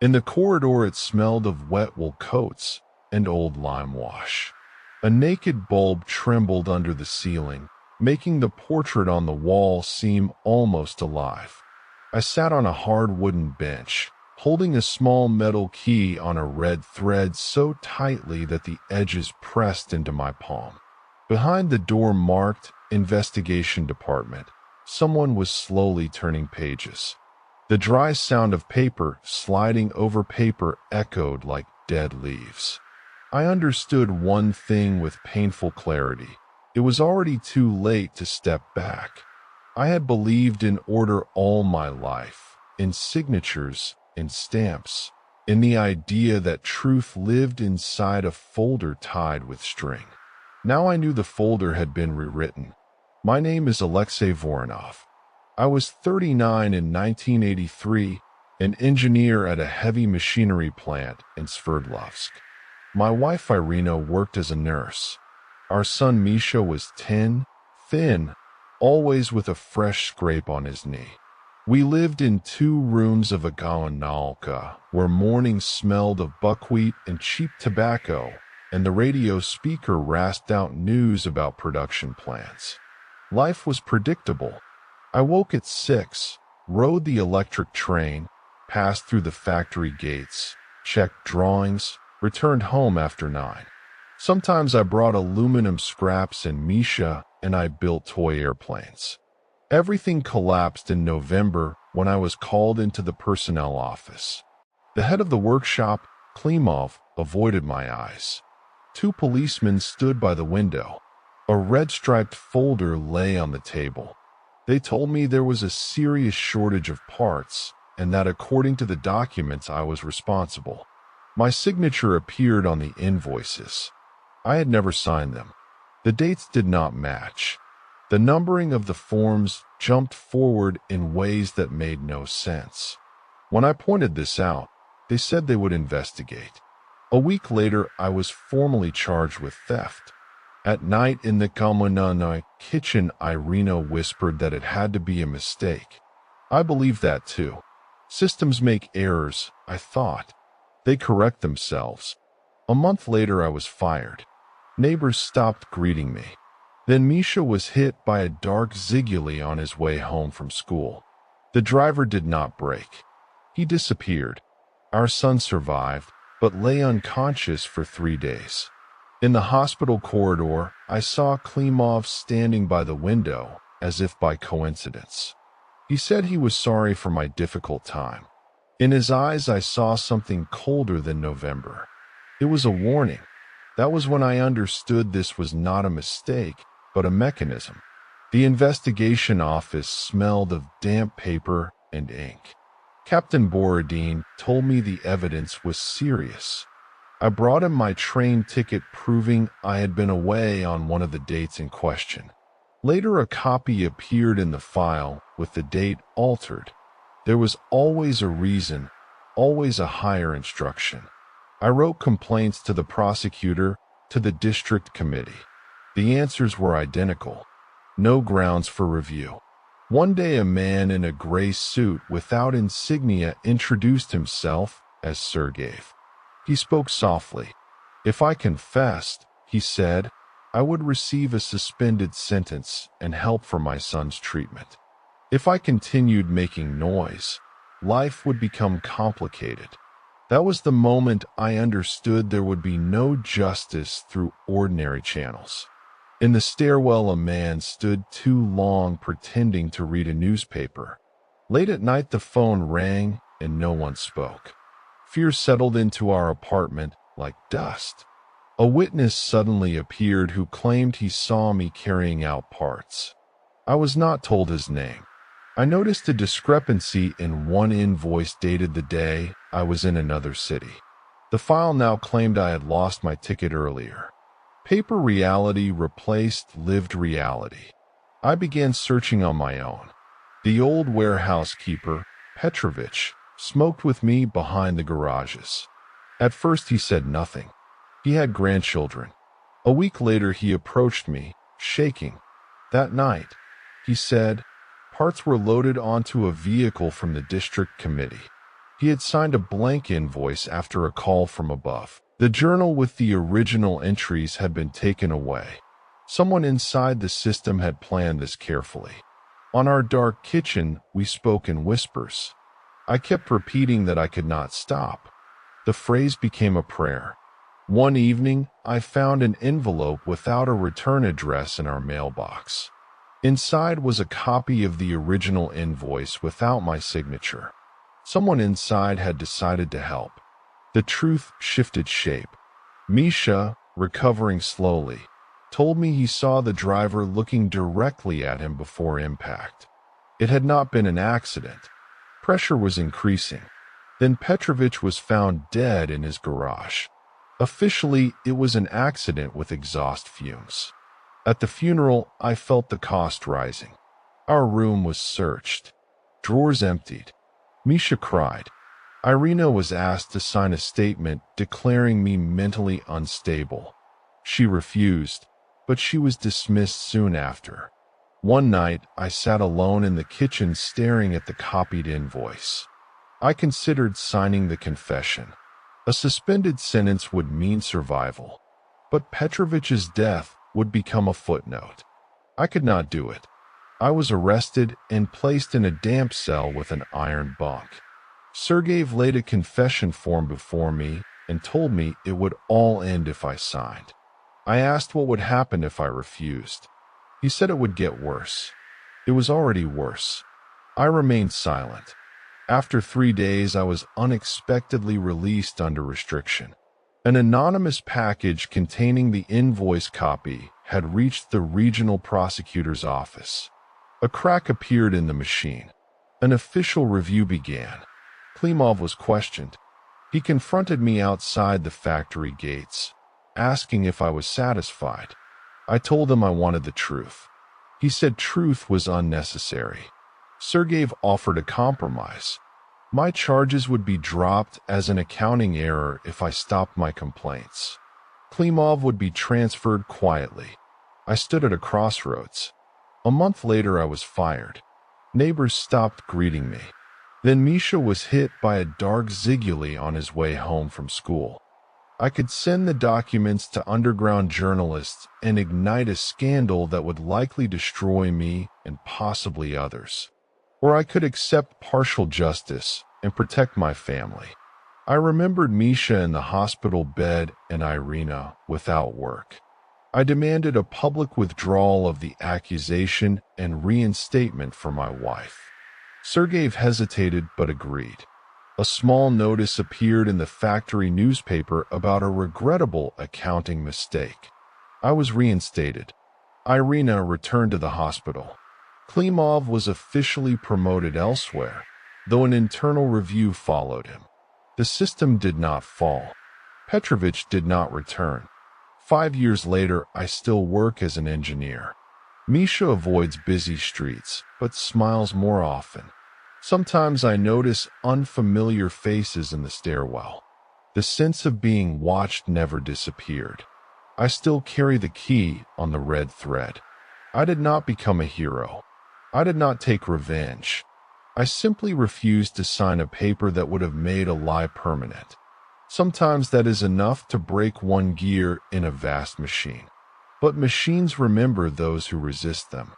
In the corridor, it smelled of wet wool coats and old lime wash. A naked bulb trembled under the ceiling, making the portrait on the wall seem almost alive. I sat on a hard wooden bench, holding a small metal key on a red thread so tightly that the edges pressed into my palm. Behind the door marked Investigation Department, someone was slowly turning pages. The dry sound of paper sliding over paper echoed like dead leaves. I understood one thing with painful clarity. It was already too late to step back. I had believed in order all my life, in signatures, in stamps, in the idea that truth lived inside a folder tied with string. Now I knew the folder had been rewritten. My name is Alexei Voronov. I was 39 in 1983, an engineer at a heavy machinery plant in Sverdlovsk. My wife Irina worked as a nurse. Our son Misha was 10, thin, always with a fresh scrape on his knee. We lived in 2 rooms of a gaonalka, where mornings smelled of buckwheat and cheap tobacco, and the radio speaker rasped out news about production plants. Life was predictable. I woke at 6, rode the electric train, passed through the factory gates, checked drawings, returned home after 9. Sometimes I brought aluminum scraps, and Misha and I built toy airplanes. Everything collapsed in November when I was called into the personnel office. The head of the workshop, Klimov, avoided my eyes. 2 policemen stood by the window. A red-striped folder lay on the table. They told me there was a serious shortage of parts, and that according to the documents I was responsible. My signature appeared on the invoices. I had never signed them. The dates did not match. The numbering of the forms jumped forward in ways that made no sense. When I pointed this out, they said they would investigate. A week later, I was formally charged with theft. At night in the Kalmananoy kitchen, Irina whispered that it had to be a mistake. I believed that too. Systems make errors, I thought. They correct themselves. A month later, I was fired. Neighbors stopped greeting me. Then Misha was hit by a dark Ziguli on his way home from school. The driver did not brake. He disappeared. Our son survived, but lay unconscious for 3 days. In the hospital corridor, I saw Klimov standing by the window, as if by coincidence. He said he was sorry for my difficult time. In his eyes, I saw something colder than November. It was a warning. That was when I understood this was not a mistake, but a mechanism. The investigation office smelled of damp paper and ink. Captain Borodin told me the evidence was serious. I brought him my train ticket proving I had been away on one of the dates in question. Later, a copy appeared in the file with the date altered. There was always a reason, always a higher instruction. I wrote complaints to the prosecutor, to the district committee. The answers were identical. No grounds for review. One day, a man in a gray suit without insignia introduced himself as Sergeyev. He spoke softly. If I confessed, he said, I would receive a suspended sentence and help for my son's treatment. If I continued making noise, life would become complicated. That was the moment I understood there would be no justice through ordinary channels. In the stairwell, a man stood too long pretending to read a newspaper. Late at night, the phone rang and no one spoke. Fear settled into our apartment like dust. A witness suddenly appeared who claimed he saw me carrying out parts. I was not told his name. I noticed a discrepancy in one invoice dated the day I was in another city. The file now claimed I had lost my ticket earlier. Paper reality replaced lived reality. I began searching on my own. The old warehouse keeper, Petrovich, smoked with me behind the garages. At first he said nothing. He had grandchildren. A week later he approached me, shaking. That night, he said, parts were loaded onto a vehicle from the district committee. He had signed a blank invoice after a call from above. The journal with the original entries had been taken away. Someone inside the system had planned this carefully. On our dark kitchen, we spoke in whispers. I kept repeating that I could not stop. The phrase became a prayer. One evening, I found an envelope without a return address in our mailbox. Inside was a copy of the original invoice without my signature. Someone inside had decided to help. The truth shifted shape. Misha, recovering slowly, told me he saw the driver looking directly at him before impact. It had not been an accident. Pressure was increasing. Then Petrovich was found dead in his garage. Officially, it was an accident with exhaust fumes. At the funeral, I felt the cost rising. Our room was searched. Drawers emptied. Misha cried. Irina was asked to sign a statement declaring me mentally unstable. She refused, but she was dismissed soon after. One night, I sat alone in the kitchen staring at the copied invoice. I considered signing the confession. A suspended sentence would mean survival, but Petrovich's death would become a footnote. I could not do it. I was arrested and placed in a damp cell with an iron bunk. Sergeyev laid a confession form before me and told me it would all end if I signed. I asked what would happen if I refused. He said it would get worse. It was already worse. I remained silent. After 3 days, I was unexpectedly released under restriction. An anonymous package containing the invoice copy had reached the regional prosecutor's office. A crack appeared in the machine. An official review began. Klimov was questioned. He confronted me outside the factory gates, asking if I was satisfied. I told him I wanted the truth. He said truth was unnecessary. Sergeyev offered a compromise. My charges would be dropped as an accounting error if I stopped my complaints. Klimov would be transferred quietly. I stood at a crossroads. A month later, I was fired. Neighbors stopped greeting me. Then Misha was hit by a dark Ziguli on his way home from school. I could send the documents to underground journalists and ignite a scandal that would likely destroy me and possibly others. Or I could accept partial justice and protect my family. I remembered Misha in the hospital bed and Irina without work. I demanded a public withdrawal of the accusation and reinstatement for my wife. Sergeyev hesitated but agreed. A small notice appeared in the factory newspaper about a regrettable accounting mistake. I was reinstated. Irina returned to the hospital. Klimov was officially promoted elsewhere, though an internal review followed him. The system did not fall. Petrovich did not return. 5 years later, I still work as an engineer. Misha avoids busy streets, but smiles more often. Sometimes I notice unfamiliar faces in the stairwell. The sense of being watched never disappeared. I still carry the key on the red thread. I did not become a hero. I did not take revenge. I simply refused to sign a paper that would have made a lie permanent. Sometimes that is enough to break one gear in a vast machine. But machines remember those who resist them.